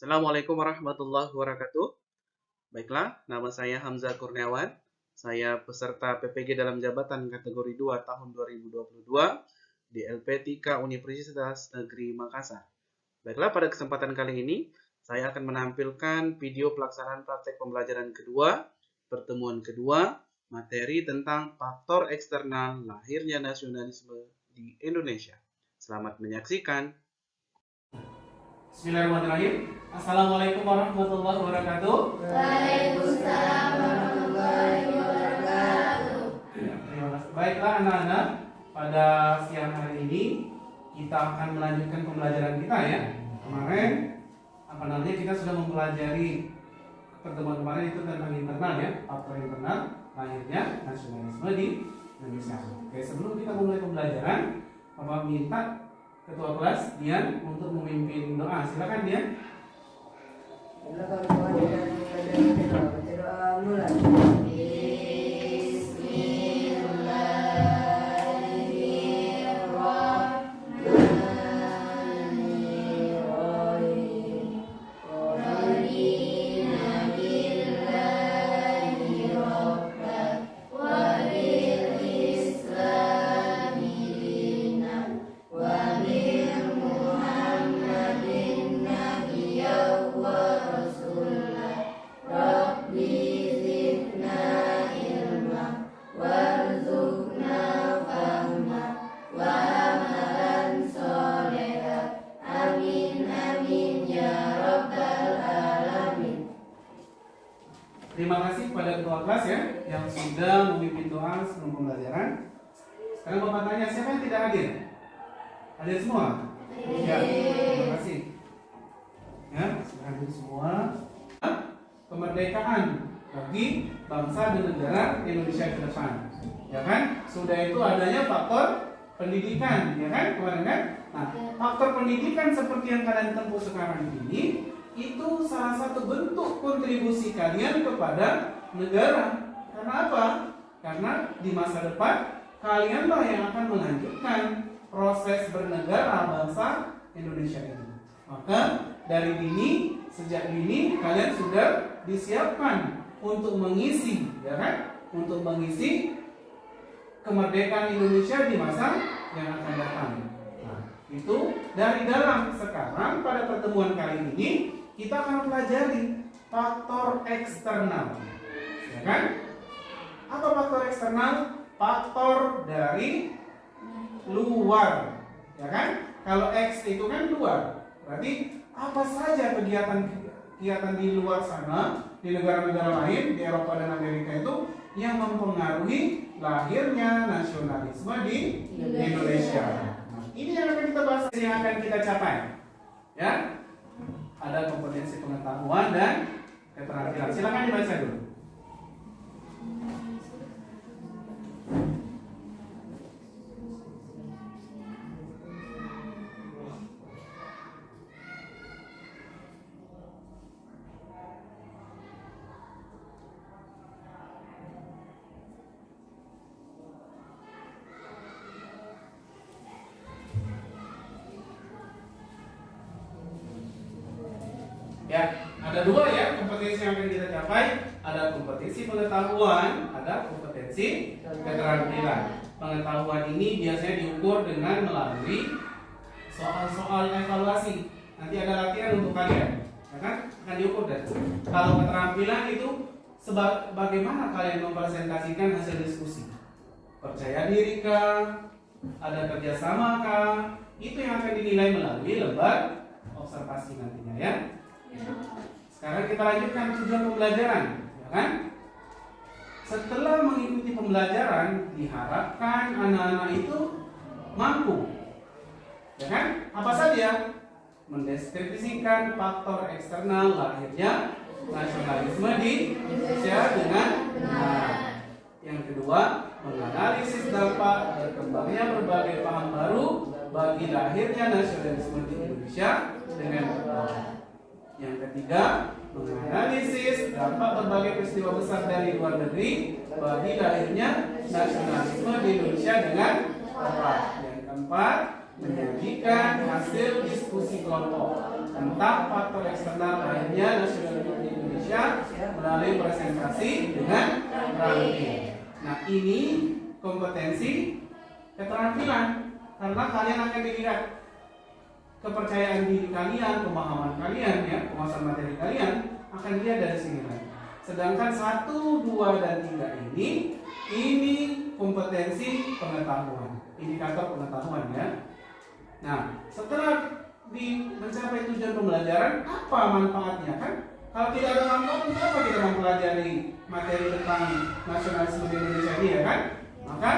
Assalamualaikum warahmatullahi wabarakatuh. Baiklah, nama saya Hamzah Kurniawan. Saya peserta PPG dalam jabatan kategori 2 tahun 2022 di LP3 Universitas Negeri Makassar. Baiklah, pada kesempatan kali ini saya akan menampilkan video pelaksanaan praktek pembelajaran kedua, pertemuan kedua, materi tentang faktor eksternal lahirnya nasionalisme di Indonesia. Selamat menyaksikan. Bismillahirrahmanirrahim. Assalamualaikum warahmatullahi wabarakatuh. Waalaikumsalam warahmatullahi wabarakatuh. Terima kasih. Baiklah anak-anak, pada siang hari ini kita akan melanjutkan pembelajaran kita ya. Kemarin kita sudah mempelajari pertemuan kemarin itu tentang internal ya, faktor internal lahirnya nasionalisme di Indonesia. Oke, sebelum kita mulai pembelajaran, Bapak minta Ketua kelas Dian untuk memimpin doa. Silakan Dian. Doa mulai. Terima kasih kepada ketua kelas ya yang sudah memimpin doa sebelum pembelajaran. Sekarang Bapak tanya, siapa yang tidak hadir? Hadir semua? Ya, terima kasih. Ya, sudah hadir semua. Kemerdekaan bagi bangsa dan negara Indonesia ke depan. Ya kan? Sudah itu adanya faktor pendidikan, ya kan? Kemarin kan? Nah, faktor pendidikan seperti yang kalian tempuh sekarang ini itu salah satu bentuk kontribusi kalian kepada negara. Karena apa? Karena di masa depan kalianlah yang akan melanjutkan proses bernegara bangsa Indonesia ini. Maka dari dini, sejak dini kalian sudah disiapkan untuk mengisi, ya kan? Untuk mengisi kemerdekaan Indonesia di masa yang akan datang. Nah, itu dari dalam. Sekarang pada pertemuan kali ini kita akan pelajari faktor eksternal, ya kan? Apa faktor eksternal? Faktor dari luar, ya kan? Kalau X itu kan luar, berarti apa saja kegiatan di luar sana, di negara-negara lain, di Eropa dan Amerika itu yang mempengaruhi lahirnya nasionalisme di Indonesia. Nah, ini yang akan kita bahas, yang akan kita capai, ya. Ada kompetensi pengetahuan dan keterampilan. Silakan dibaca dulu. Ya, ada dua ya kompetensi yang akan kita capai. Ada kompetensi pengetahuan, ada kompetensi keterampilan. Pengetahuan ini biasanya diukur dengan melalui soal-soal evaluasi. Nanti ada latihan untuk kalian, ya kan? Akan diukur dan kalau keterampilan itu bagaimana kalian mempresentasikan hasil diskusi. Percaya diri kah? Ada kerjasama kah? Itu yang akan dinilai melalui lembar observasi nantinya ya. Sekarang kita lanjutkan tujuan pembelajaran, ya kan? Setelah mengikuti pembelajaran, diharapkan anak-anak itu mampu, ya kan? Apa saja? Mendeskripsikan faktor eksternal lahirnya nasionalisme di Indonesia dengan benar. Yang kedua, menganalisis dampak berkembangnya berbagai paham baru bagi lahirnya nasionalisme di Indonesia dengan benar. Yang ketiga, menganalisis dampak berbagai peristiwa besar dari luar negeri bagi lahirnya nasionalisme di Indonesia dengan tepat. Yang keempat, menyajikan hasil diskusi kelompok tentang faktor eksternal lahirnya nasionalisme di Indonesia melalui presentasi dengan praktik. Nah, ini kompetensi keterampilan, karena kalian akan dilihat kepercayaan diri kalian, pemahaman kalian, ya, penguasaan materi kalian akan dilihat dari sini. Sedangkan 1, 2, dan 3 ini kompetensi pengetahuan, indikator pengetahuan, ya. Nah, setelah mencapai tujuan pembelajaran, apa manfaatnya, kan? Kalau tidak ada manfaat, kenapa kita mempelajari materi tentang nasionalisme di Indonesia ini, ya kan? Maka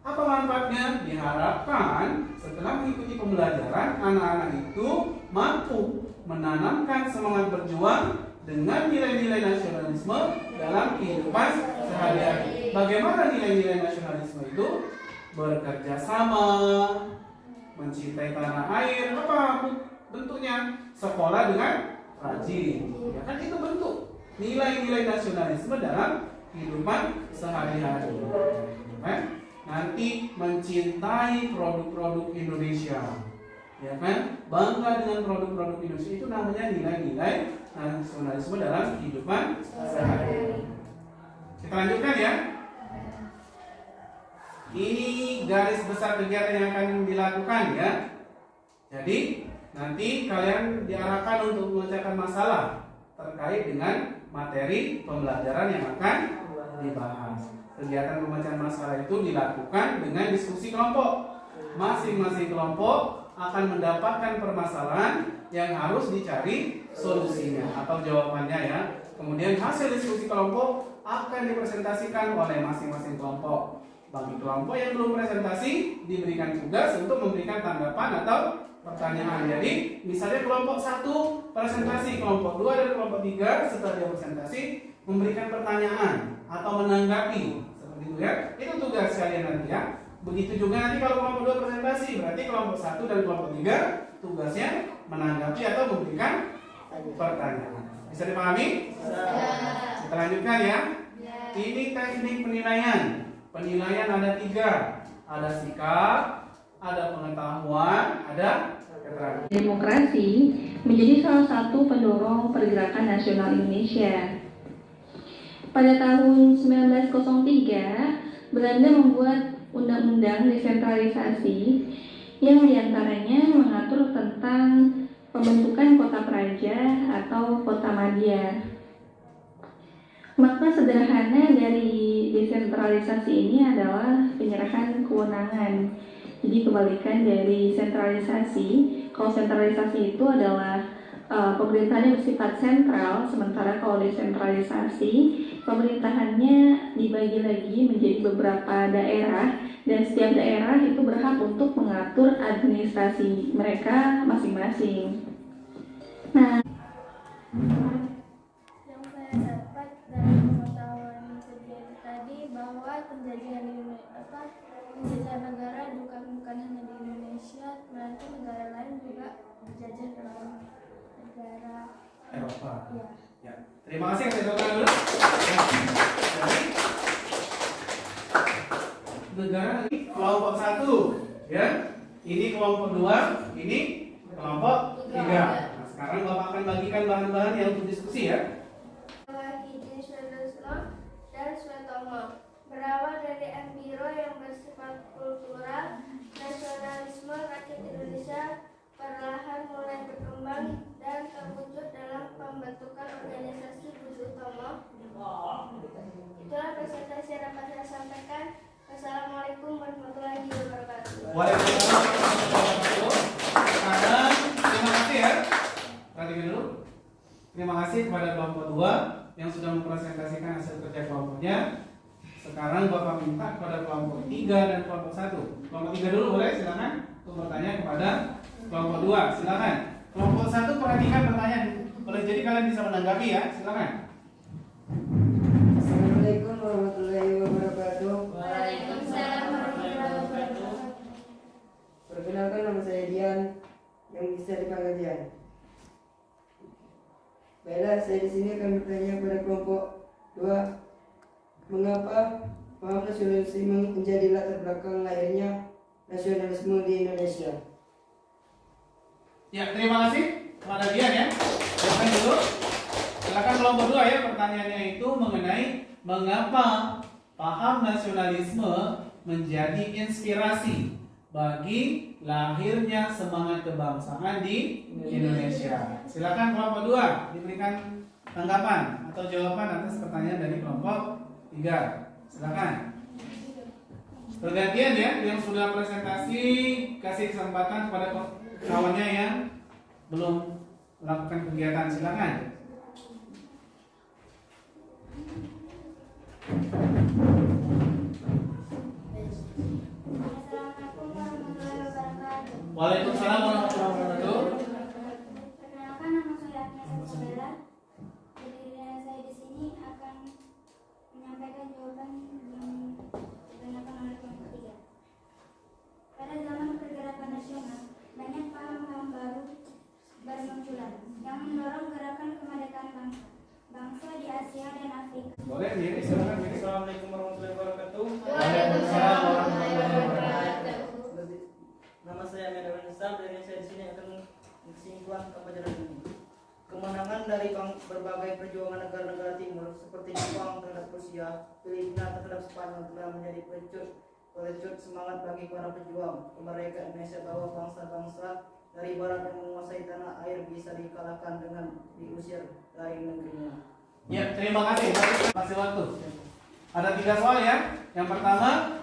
apa manfaatnya? Diharapkan setelah mengikuti pembelajaran, anak-anak itu mampu menanamkan semangat berjuang dengan nilai-nilai nasionalisme dalam kehidupan sehari-hari. Bagaimana nilai-nilai nasionalisme itu? Bekerja sama, mencintai tanah air. Apa bentuknya? Sekolah dengan rajin. Ya kan, itu bentuk nilai-nilai nasionalisme dalam kehidupan sehari-hari. Kan? Nanti mencintai produk-produk Indonesia, ya kan? Bangga dengan produk-produk Indonesia, itu namanya nilai-nilai nasionalisme dalam kehidupan sehari-hari. Kita lanjutkan, ya. Ini garis besar kegiatan yang akan dilakukan, ya. Jadi nanti kalian diarahkan untuk memecahkan masalah terkait dengan materi pembelajaran yang akan dibahas. Kegiatan pemecahan masalah itu dilakukan dengan diskusi kelompok. Masing-masing kelompok akan mendapatkan permasalahan yang harus dicari solusinya atau jawabannya, ya. Kemudian hasil diskusi kelompok akan dipresentasikan oleh masing-masing kelompok. Bagi kelompok yang belum presentasi, diberikan tugas untuk memberikan tanggapan atau pertanyaan. Jadi misalnya kelompok 1 presentasi, kelompok 2 dan kelompok 3 setelah dia presentasi memberikan pertanyaan atau menanggapi, seperti itu, ya. Itu tugas kalian nanti, ya. Begitu juga nanti kalau kelompok 2 presentasi, berarti kelompok 1 dan kelompok 3 tugasnya menanggapi atau memberikan pertanyaan. Bisa dipahami? Kita lanjutkan, ya. Ini teknik penilaian. Penilaian ada 3. Ada sikap, ada pengetahuan, ada keterangan. Demokrasi menjadi salah satu pendorong pergerakan nasional Indonesia. Pada tahun 1903, Belanda membuat undang-undang desentralisasi yang diantaranya mengatur tentang pembentukan kota praja atau kota madya. Makna sederhana dari desentralisasi ini adalah penyerahan kewenangan. Jadi kebalikan dari sentralisasi. Kalau sentralisasi itu adalah pemerintahannya bersifat sentral, sementara kalau desentralisasi pemerintahannya dibagi lagi menjadi beberapa daerah dan setiap daerah itu berhak untuk mengatur administrasi mereka masing-masing. Nah, Yang saya dapat dari pengetahuan kegiatan tadi bahwa penjajahan negara bukan hanya di Indonesia, melainkan negara lain juga dijajah dalam negara Eropa. Ya. Ya. Terima kasih, saya doakan dulu. Ya. Jadi, negara ini kelompok 1, ya. Ini kelompok 2, ini kelompok 3. Nah, sekarang Bapak akan bagikan bahan-bahan yang untuk diskusi, ya. Dan Suetomo berawal dari Ambiro yang bersifat kultural, nasionalisme rakyat Indonesia perlahan mulai berkembang dan terwujud dalam pembentukan organisasi Budi Utomo. Itulah presentasi yang dapat saya sampaikan. Wassalamualaikum warahmatullahi wabarakatuh. Waalaikumsalam warahmatullahi wabarakatuh. Sekarang terima kasih, ya. Perhatikan dulu. Terima kasih kepada kelompok 2 yang sudah mempresentasikan hasil kerja kelompoknya. Sekarang Bapak minta kepada kelompok 3 dan kelompok 1. Kelompok 3 dulu boleh, silakan untuk bertanya kepada kelompok 2. Silakan. Kelompok 1 perhatikan pertanyaan. Boleh jadi kalian bisa menanggapi, ya. Silakan. Assalamualaikum warahmatullahi wabarakatuh. Waalaikumsalam warahmatullahi wabarakatuh. Perkenalkan, nama saya Dian, yang bisa dipanggil Dian. Baiklah, saya di sini akan bertanya kepada kelompok 2. Mengapa paham nasionalisme menjadi latar belakang lahirnya nasionalisme di Indonesia? Ya, terima kasih. Kepada dia ya. Silakan dulu. Silakan kelompok 2 ya. Pertanyaannya itu mengenai mengapa paham nasionalisme menjadi inspirasi bagi lahirnya semangat kebangsaan di Indonesia. Silakan kelompok 2 diberikan tanggapan atau jawaban atas pertanyaan dari kelompok 3. Silakan. Pergantian ya, yang sudah presentasi kasih kesempatan kepada kawannya yang belum melakukan kegiatan. Silakan. Assalamualaikum warahmatullahi wabarakatuh. Waalaikumsalam warahmatullahi wabarakatuh. Perkenalkan, nama saya Agnes Sabella. Jadi saya di sini akan menyampaikan jawaban yang ditanyakan oleh kelompok 3. Pada zaman pergerakan nasional, banyak paham-paham baru bermunculan yang mendorong gerakan kemerdekaan bangsa di Asia dan Afrika. Boleh diri, silakan diri. Assalamualaikum warahmatullahi wabarakatuh. Waalaikumsalam warahmatullahi wabarakatuh. Nama saya Medawan Islam dan saya di sini akan menyimpulkan pembelajaran ini. Kemenangan dari berbagai perjuangan negara-negara timur seperti Jepang terhadap Rusia, Filipina terhadap Spanyol telah menjadi pelecut semangat bagi para pejuang kemerdekaan Indonesia bahwa bangsa-bangsa dari barat yang menguasai tanah air bisa dikalahkan dengan diusir dari negerinya. Ya, terima kasih. Masih waktu. Ada 3 soal ya. Yang pertama,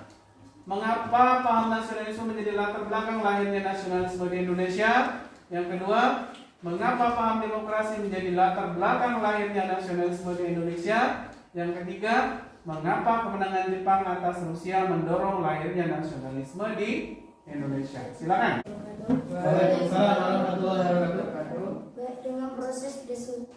mengapa paham nasionalisme menjadi latar belakang lahirnya nasionalisme di Indonesia? Yang kedua, mengapa paham demokrasi menjadi latar belakang lahirnya nasionalisme di Indonesia? Yang ketiga, mengapa kemenangan Jepang atas Rusia mendorong lahirnya nasionalisme di Indonesia? Silakan. Waalaikumsalam warahmatullahi wabarakatuh. Dengan proses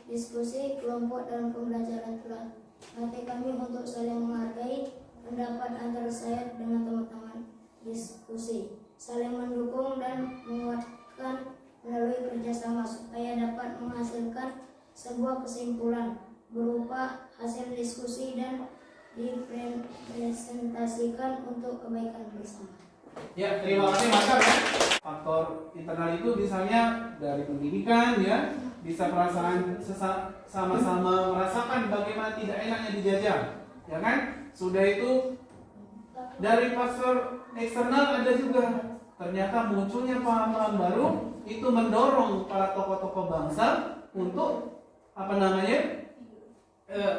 diskusi kelompok dalam pembelajaran telah melatih kami untuk saling menghargai pendapat antara saya dengan teman-teman diskusi, saling mendukung dan menguatkan melalui kerjasama supaya dapat menghasilkan sebuah kesimpulan berupa hasil diskusi dan dipresentasikan untuk kebaikan bersama. Ya, terima kasih mantap ya. Faktor internal itu misalnya dari pendidikan ya, bisa perasaan sama-sama merasakan bagaimana tidak enaknya dijajah, ya kan? Sudah itu dari faktor eksternal ada juga ternyata munculnya paham-paham baru itu mendorong para tokoh-tokoh bangsa untuk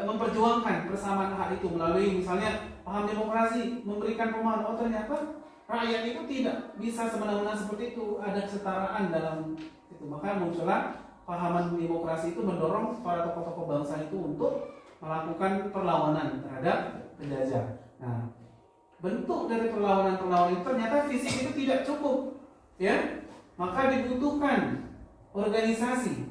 memperjuangkan persamaan hak itu melalui misalnya paham demokrasi, memberikan pemahaman oh ternyata rakyat itu tidak bisa semena-mena seperti itu, ada kesetaraan dalam itu. Maka muncullah pahaman demokrasi itu mendorong para tokoh-tokoh bangsa itu untuk melakukan perlawanan terhadap penjajah. Nah, bentuk dari perlawanan itu ternyata fisik itu tidak cukup, ya. Maka dibutuhkan organisasi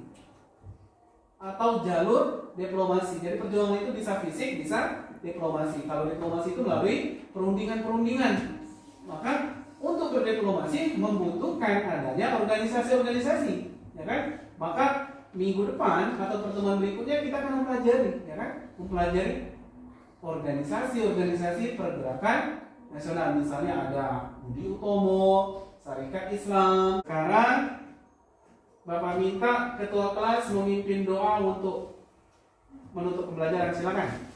atau jalur diplomasi. Jadi perjuangan itu bisa fisik, bisa diplomasi. Kalau diplomasi itu melalui perundingan-perundingan. Maka untuk berdiplomasi membutuhkan adanya organisasi-organisasi, ya kan? Maka minggu depan atau pertemuan berikutnya kita akan mempelajari, ya kan? Mempelajari organisasi-organisasi pergerakan nasional. Misalnya ada Budi Utomo, Syarikat Islam. Sekarang Bapak minta ketua kelas memimpin doa untuk menutup pembelajaran. Silakan.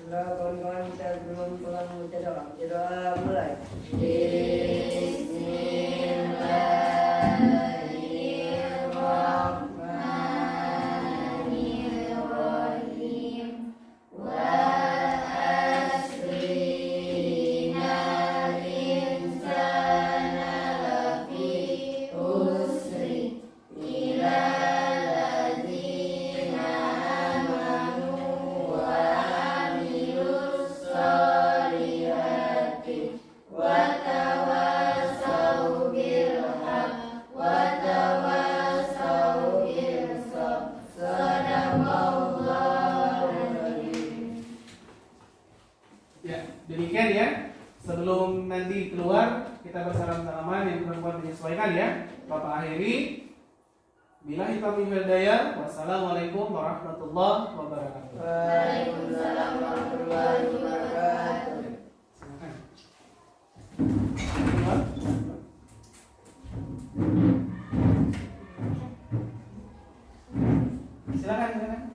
Setelah kawan-kawan kita belum pulang membaca doa. Doa mulai. Bismillahirrahmanirrahim. Wal asri innal insana lafi khusri illa alladzina amanu wa amilus solihati wa tawassaw bil haqq wa tawassaw bil sabr. Sadaqallahul azim. Ya, demikian ya. Sebelum nanti keluar kita bersalam-salaman, yang perempuan menyesuaikan ya. Bapak akhiri. Billahi taufiq wal hidayah. Wassalamualaikum warahmatullahi wabarakatuh. Waalaikumsalam warahmatullahi wabarakatuh. Silakan. Keluar. Silakan, silakan.